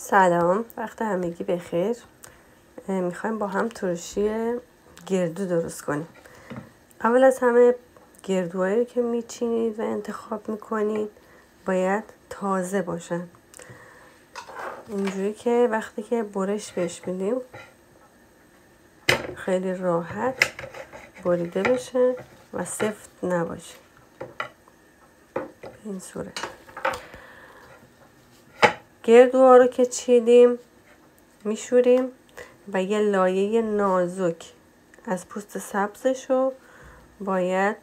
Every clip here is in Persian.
سلام، وقت همگی بخیر. میخوایم با هم ترشی گردو درست کنیم. اول از همه گردوهایی که میچینید و انتخاب میکنید باید تازه باشن، اینجوری که وقتی که برش بهش میدیم خیلی راحت بریده بشه و سفت نباشه. این صورت گردوها رو که چیدیم میشوریم و یه لایه نازک از پوست سبزش رو باید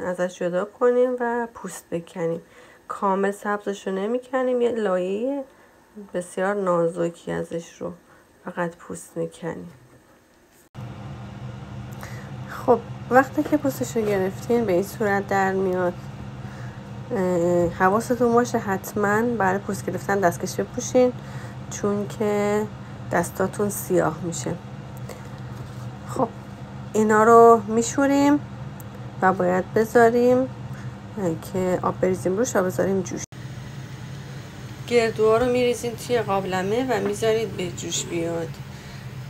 ازش جدا کنیم و پوست بکنیم. کامل سبزش رو نمی کنیم، یه لایه بسیار نازکی ازش رو فقط پوست میکنیم. خب وقتی که پوستش رو گرفتین به این صورت در میاد. حواستون باشه حتما برای پوست گرفتن دستکش بپوشین، چون که دستاتون سیاه میشه. خب اینا رو میشوریم و باید بذاریم که آب بریزیم روش و بذاریم جوش. گردوها رو میریزیم توی قابلمه و میذارید به جوش بیاد.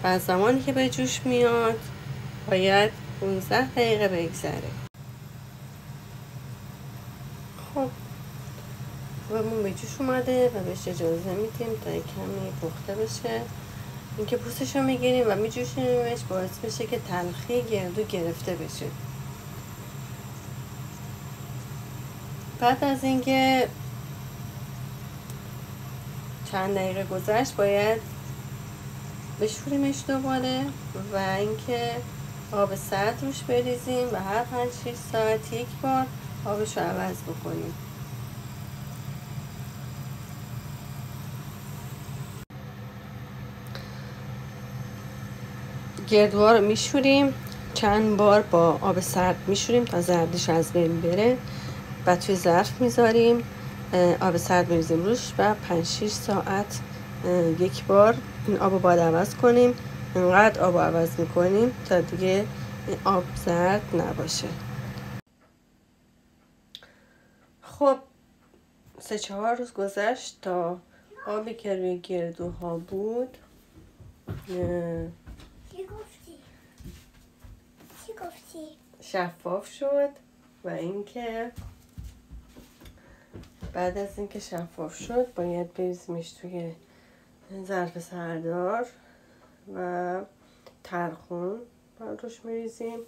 و از زمانی که به جوش میاد باید 15 دقیقه بگذره. خب بمون به جوش اومده و بهش اجازه میدیم تا کمی پخته بشه. اینکه پوستش رو میگیریم و میجوشیمش باعث بشه که تلخی گردو گرفته بشه. بعد از اینکه چند دقیقه گذشت باید بشوریمش دوباره و اینکه آب سرد روش بریزیم و هر 5-6 ساعت یک بار آبش رو عوض بکنیم. گردوها رو میشوریم، چند بار با آب سرد میشوریم تا زردش از بین بره. بعد توی ظرف میذاریم، آب سرد میریزیم روش و 5-6 ساعت یک بار این آب رو باید عوض کنیم. اینقدر آب رو عوض میکنیم تا دیگه آب زرد نباشه. خب 3-4 روز گذشت تا آبی که روی گردوها بود شفاف شد و اینکه بعد از اینکه شفاف شد باید بریزیمش توی ظرف سردار و ترخون روش میریزیم.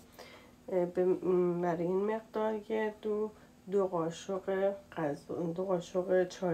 برای این مقدار گردو 2 قاشق چای